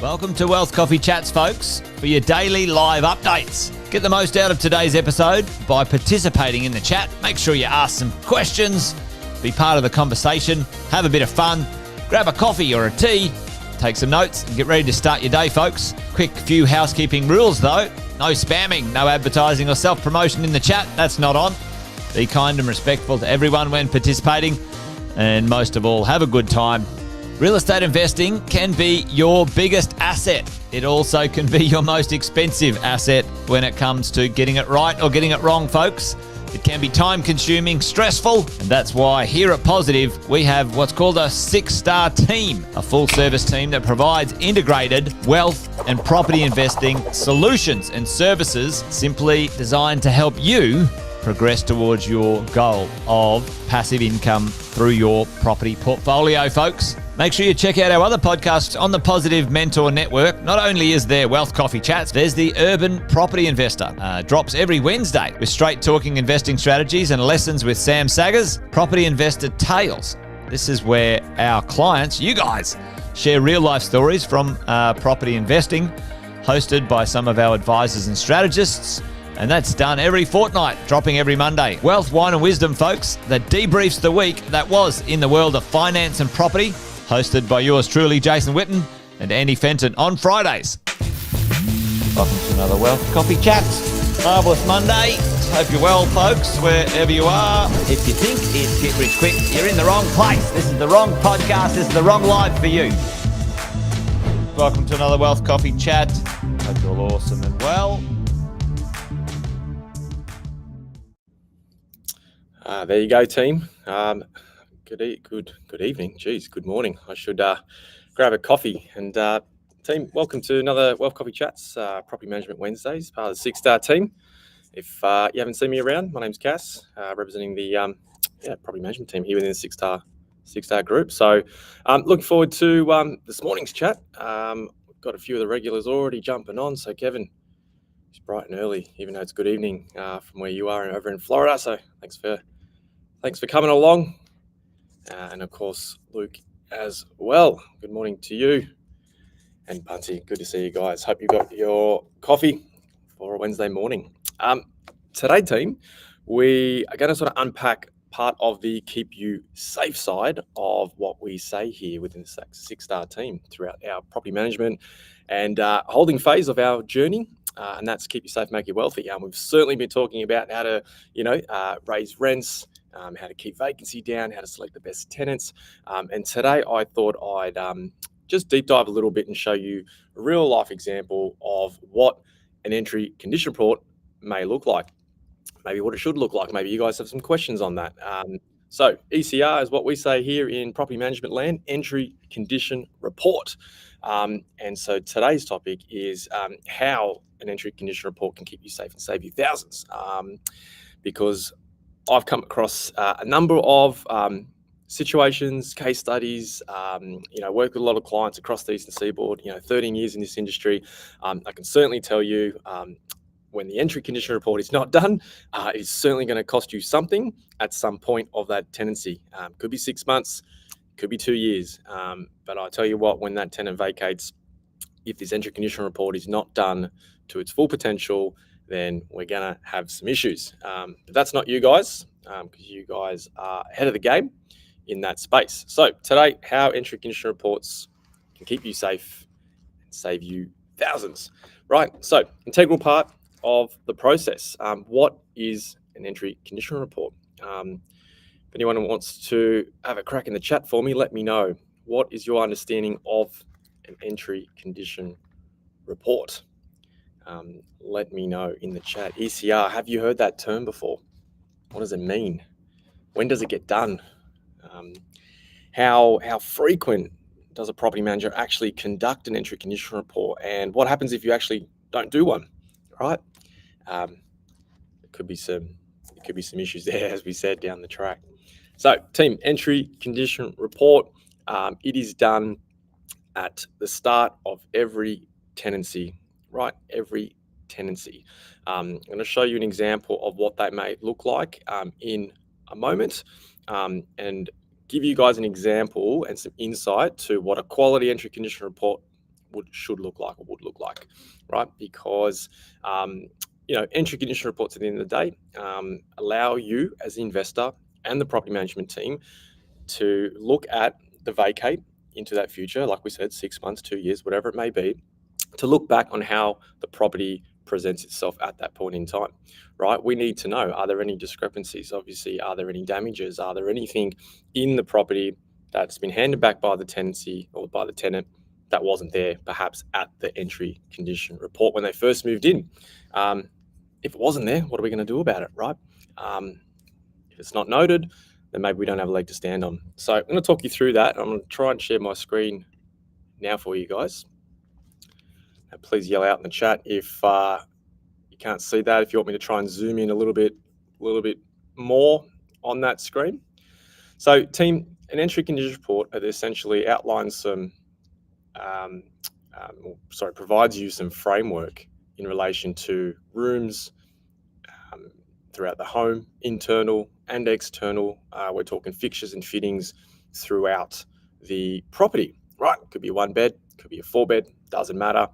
Welcome to Wealth Coffee Chats, folks, for your daily live updates. Get the most out of today's episode by participating in the chat. Make sure you ask some questions, be part of the conversation, have a bit of fun, grab a coffee or a tea, take some notes, and get ready to start your day, folks. Quick few housekeeping rules, though. No spamming, no advertising or self-promotion in the chat. That's not on. Be kind and respectful to everyone when participating. And most of all, have a good time. Real estate investing can be your biggest asset. It also can be your most expensive asset when it comes to getting it right or getting it wrong, folks. It can be time-consuming, stressful, and that's why here at Positive, we have what's called a 6-star team, a full-service team that provides integrated wealth and property investing solutions and services simply designed to help you progress towards your goal of passive income through your property portfolio, folks. Make sure you check out our other podcasts on the Positive Mentor Network. Not only is there Wealth Coffee Chats, there's the Urban Property Investor. Drops every Wednesday with straight talking investing strategies and lessons with Sam Saggers. Property Investor Tales. This is where our clients, you guys, share real life stories from property investing, hosted by some of our advisors and strategists. And that's done every fortnight, dropping every Monday. Wealth, Wine and Wisdom, folks, that debriefs the week that was in the world of finance and property, hosted by yours truly, Jason Witten and Andy Fenton on Fridays. Welcome to another Wealth Coffee Chat. Marvellous Monday. Hope you're well, folks, wherever you are. If you think it's Get Rich Quick, you're in the wrong place. This is the wrong podcast. This is the wrong live for you. Welcome to another Wealth Coffee Chat. Hope you're all awesome and well. There you go, team. Good evening. Geez, good morning. I should grab a coffee. And team, welcome to another Wealth Coffee Chats, Property Management Wednesdays, part of the 6-star team. If you haven't seen me around, my name's Cass, representing the property management team here within the 6-star group. So looking forward to this morning's chat. We've got a few of the regulars already jumping on. So Kevin, it's bright and early, even though it's good evening from where you are over in Florida. So thanks for coming along. And of course, Luke as well. Good morning to you. And Bunty, good to see you guys. Hope you got your coffee for a Wednesday morning. Today, team, we are going to sort of unpack part of the keep you safe side of what we say here within the 6-star team throughout our property management and holding phase of our journey. And that's keep you safe, make you wealthy. We've certainly been talking about how to, raise rents, how to keep vacancy down, how to select the best tenants. And today I thought I'd just deep dive a little bit and show you a real life example of what an entry condition report may look like, maybe what it should look like. Maybe you guys have some questions on that. So ECR is what we say here in property management land, entry condition report. And so today's topic is how an entry condition report can keep you safe and save you thousands. Because I've come across a number of situations, case studies, work with a lot of clients across the Eastern Seaboard, 13 years in this industry. I can certainly tell you when the entry condition report is not done, it's certainly going to cost you something at some point of that tenancy. Could be 6 months, could be 2 years. But I tell you what, when that tenant vacates, if this entry condition report is not done to its full potential, then we're going to have some issues. But that's not you guys, because you guys are ahead of the game in that space. So today, how entry condition reports can keep you safe and save you thousands. Right, so integral part of the process. What is an entry condition report? If anyone wants to have a crack in the chat for me, let me know. What is your understanding of an entry condition report? Let me know in the chat. ECR, have you heard that term before? What does it mean? When does it get done? How frequent does a property manager actually conduct an entry condition report? And what happens if you actually don't do one? Right? There could be some issues there, as we said, down the track. So, team, entry condition report. It is done at the start of every tenancy, right? Every tenancy. I'm going to show you an example of what that may look like in a moment, and give you guys an example and some insight to what a quality entry condition report should look like or would look like, right? Because entry condition reports at the end of the day allow you as the investor and the property management team to look at the vacate into that future, like we said, 6 months, 2 years, whatever it may be, to look back on how the property presents itself at that point in time, right? We need to know, are there any discrepancies? Obviously, are there any damages? Are there anything in the property that's been handed back by the tenancy or by the tenant that wasn't there perhaps at the entry condition report when they first moved in? If it wasn't there, what are we going to do about it, right? If it's not noted, then maybe we don't have a leg to stand on. So I'm going to talk you through that. I'm going to try and share my screen now for you guys. And please yell out in the chat if you can't see that, if you want me to try and zoom in a little bit more on that screen. So team, an entry condition report essentially outlines some, provides you some framework in relation to rooms throughout the home, internal and external. We're talking fixtures and fittings throughout the property, right? Could be 1 bed, could be a 4 bed, doesn't matter.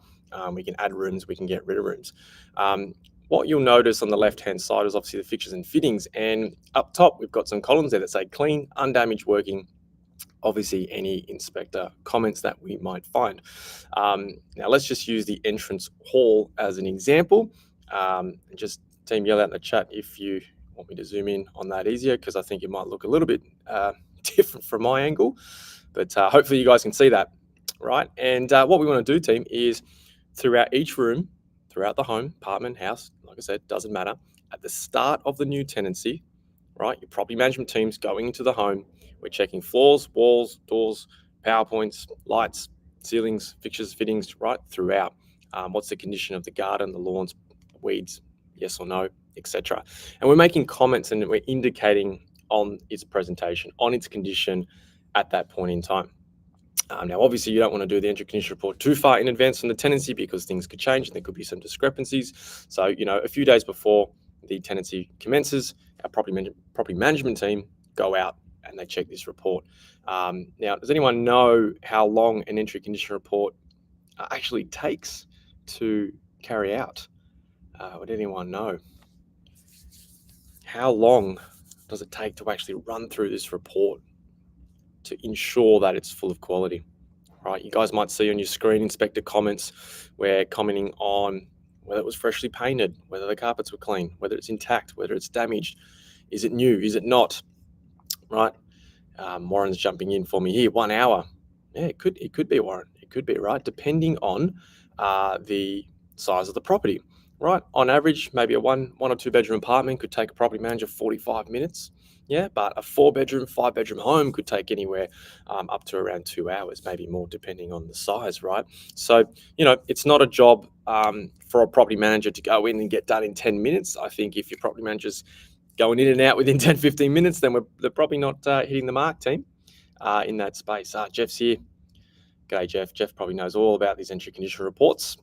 We can add rooms, we can get rid of rooms. What you'll notice on the left-hand side is obviously the fixtures and fittings. And up top, we've got some columns there that say clean, undamaged working. Obviously, any inspector comments that we might find. Now, let's just use the entrance hall as an example. Just team, yell out in the chat if you want me to zoom in on that easier, because I think it might look a little bit different from my angle. But hopefully you guys can see that, right? And what we want to do, team, is throughout each room, throughout the home, apartment, house, like I said, doesn't matter, at the start of the new tenancy, right, your property management team's going into the home, we're checking floors, walls, doors, power points, lights, ceilings, fixtures, fittings, right, throughout. What's the condition of the garden, the lawns, weeds, yes or no, etc. And we're making comments and we're indicating on its presentation, on its condition at that point in time. Now, obviously, you don't want to do the entry condition report too far in advance from the tenancy because things could change and there could be some discrepancies. So, a few days before the tenancy commences, our property management team go out and they check this report. Now, does anyone know how long an entry condition report actually takes to carry out? Would anyone know? How long does it take to actually run through this report to ensure that it's full of quality, right? You guys might see on your screen inspector comments where commenting on whether it was freshly painted, whether the carpets were clean, whether it's intact, whether it's damaged, is it new, is it not, right? Warren's jumping in for me here, 1 hour. Yeah, it could be, Warren, it could be, right? Depending on the size of the property, right? On average, maybe a one or 2 bedroom apartment could take a property manager 45 minutes. Yeah, but a 4-bedroom, 5-bedroom home could take anywhere up to around 2 hours, maybe more, depending on the size, right? So, it's not a job for a property manager to go in and get done in 10 minutes. I think if your property manager's going in and out within 10, 15 minutes, then they're probably not hitting the mark, team, in that space. Jeff's here. G'day, Jeff. Jeff probably knows all about these entry condition reports.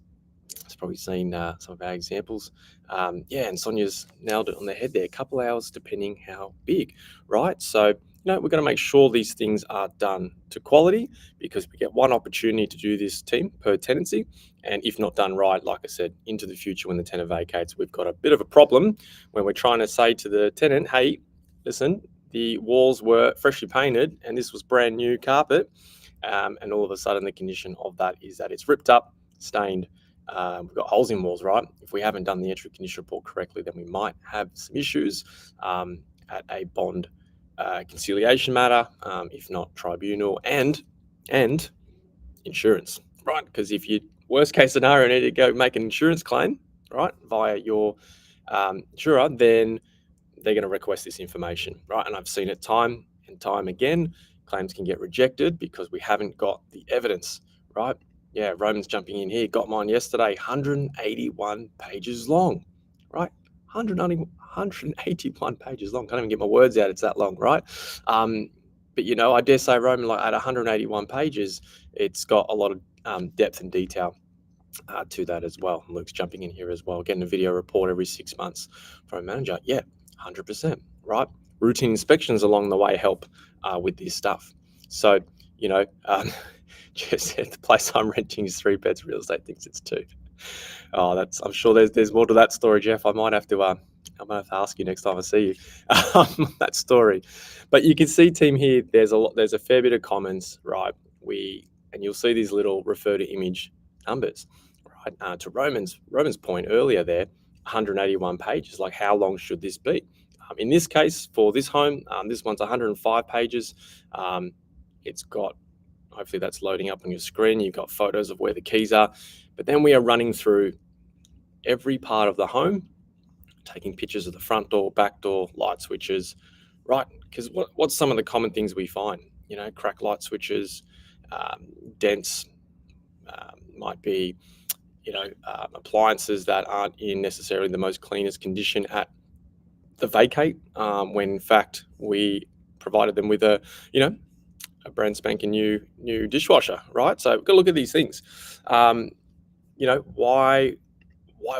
He's probably seen some of our examples. And Sonia's nailed it on the head there. A couple hours, depending how big, right? So, we're going to make sure these things are done to quality because we get one opportunity to do this, team, per tenancy. And if not done right, like I said, into the future when the tenant vacates, we've got a bit of a problem when we're trying to say to the tenant, hey, listen, the walls were freshly painted and this was brand new carpet. And all of a sudden the condition of that is that it's ripped up, stained, we've got holes in walls, right? If we haven't done the entry condition report correctly, then we might have some issues at a bond conciliation matter, if not tribunal, and insurance, right? Because if you, worst case scenario, need to go make an insurance claim, right, via your insurer, then they're going to request this information, right? And I've seen it time and time again. Claims can get rejected because we haven't got the evidence, right? Yeah, Roman's jumping in here. Got mine yesterday, 181 pages long, right? 181 pages long. Can't even get my words out. It's that long, right? But I dare say, Roman, like at 181 pages, it's got a lot of depth and detail to that as well. Luke's jumping in here as well. Getting a video report every 6 months from a manager. Yeah, 100%, right? Routine inspections along the way help with this stuff. So, Jeff said the place I'm renting is 3 beds. Real estate thinks it's 2. Oh, I'm sure there's more to that story, Jeff. I might have to ask you next time I see you that story. But you can see, team, here. There's a fair bit of comments, right? And you'll see these little refer to image numbers, right? To Roman's point earlier there, 181 pages. Like, how long should this be? In this case, for this home, this one's 105 pages. It's got, hopefully that's loading up on your screen. You've got photos of where the keys are. But then we are running through every part of the home, taking pictures of the front door, back door, light switches, right? Because what's some of the common things we find? Cracked light switches, dents, might be, appliances that aren't in necessarily the most cleanest condition at the vacate, when in fact we provided them with a brand spanking new dishwasher, right? So we've got to look at these things. Why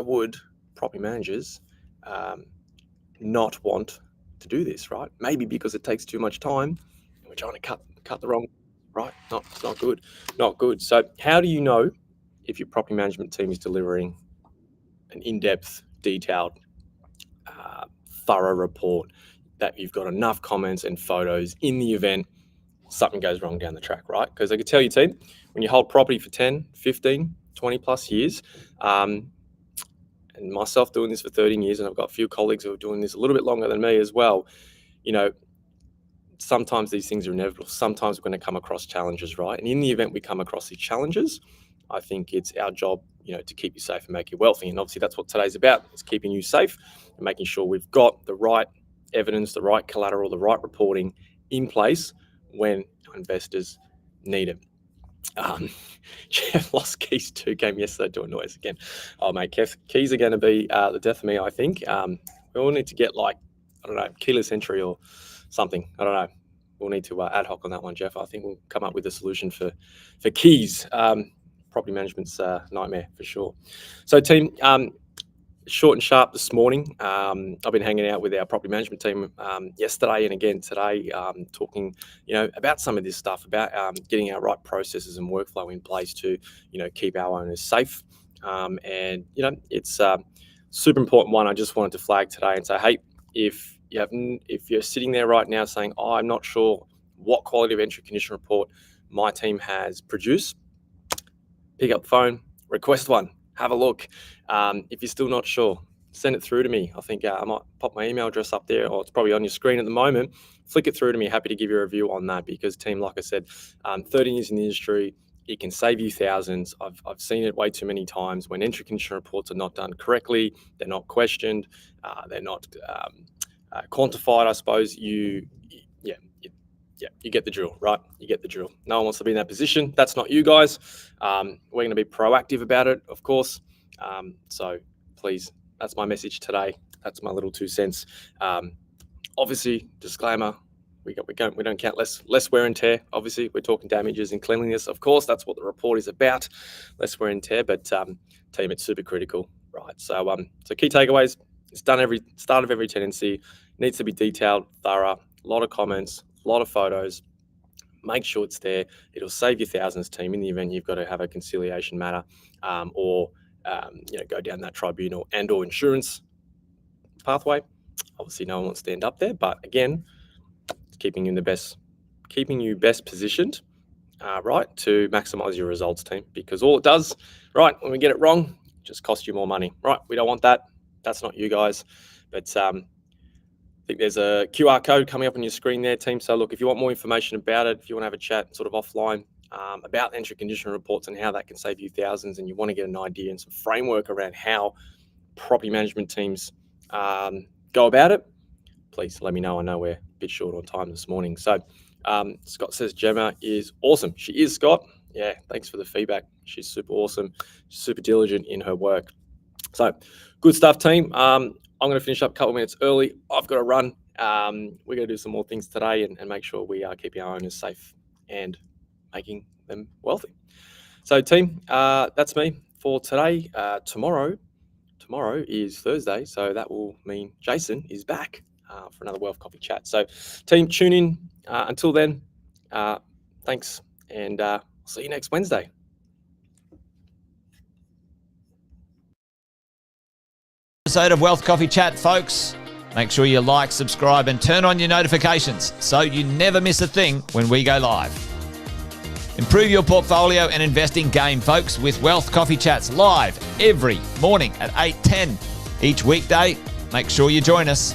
would property managers not want to do this, right? Maybe because it takes too much time and we're trying to cut the wrong, right? It's not good. So how do you know if your property management team is delivering an in-depth, detailed, thorough report, that you've got enough comments and photos in the event something goes wrong down the track, right? Because I can tell you, team, when you hold property for 10, 15, 20 plus years, and myself doing this for 13 years, and I've got a few colleagues who are doing this a little bit longer than me as well, sometimes these things are inevitable. Sometimes we're going to come across challenges, right? And in the event we come across these challenges, I think it's our job, to keep you safe and make you wealthy. And obviously that's what today's about, is keeping you safe and making sure we've got the right evidence, the right collateral, the right reporting in place when our investors need it. Jeff lost keys too, came yesterday to annoy us again. Oh, mate, keys are going to be the death of me, I think. We all need to get keyless entry or something. I don't know. We'll need to ad hoc on that one, Jeff. I think we'll come up with a solution for keys. Property management's nightmare for sure. So, team, short and sharp this morning. I've been hanging out with our property management team yesterday and again today, talking, about some of this stuff, about getting our right processes and workflow in place to, keep our owners safe. And it's a super important one. I just wanted to flag today and say, hey, if you're sitting there right now saying, oh, I'm not sure what quality of entry condition report my team has produced, pick up the phone, request one, have a look. If you're still not sure, send it through to me. I think I might pop my email address up there, or it's probably on your screen at the moment. Flick it through to me. Happy to give you a review on that, because, team, like I said, 13 years in the industry, it can save you thousands. I've seen it way too many times when entry condition reports are not done correctly. They're not questioned. They're not quantified, I suppose. You get the drill, right? You get the drill. No one wants to be in that position. That's not you guys. We're going to be proactive about it, of course. So please, that's my message today. That's my little 2 cents. Obviously, disclaimer, we don't count less wear and tear. Obviously, we're talking damages and cleanliness. Of course, that's what the report is about, less wear and tear. But team, it's super critical, right? So key takeaways: it's done every start of every tenancy. Needs to be detailed, thorough. A lot of comments, a lot of photos. Make sure it's there. It'll save you thousands, team, in the event you've got to have a conciliation matter, or go down that tribunal and or insurance pathway. Obviously, no one wants to end up there, but again, it's keeping you best positioned, right, to maximize your results, team. Because all it does, right, when we get it wrong, it just costs you more money, right? We don't want that. That's not you guys. But I think there's a QR code coming up on your screen there, team. So look, if you want more information about it, if you want to have a chat sort of offline about entry condition reports and how that can save you thousands, and you want to get an idea and some framework around how property management teams go about it, please let me know. I know we're a bit short on time this morning. So Scott says Gemma is awesome. She is, Scott. Yeah, thanks for the feedback. She's super awesome, super diligent in her work. So good stuff, team. I'm going to finish up a couple of minutes early. I've got to run. We're going to do some more things today and make sure we are keeping our owners safe and making them wealthy. So, team, that's me for today. Tomorrow is Thursday, so that will mean Jason is back for another Wealth Coffee Chat. So, team, tune in. Until then, thanks, and see you next Wednesday. Episode of Wealth Coffee Chat, folks. Make sure you like, subscribe, and turn on your notifications so you never miss a thing when we go live. Improve your portfolio and investing game, folks, with Wealth Coffee Chats live every morning at 8:10 each weekday. Make sure you join us.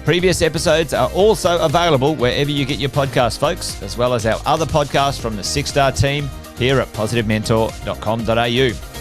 Previous episodes are also available wherever you get your podcasts, folks, as well as our other podcasts from the 6 Star team here at positivementor.com.au.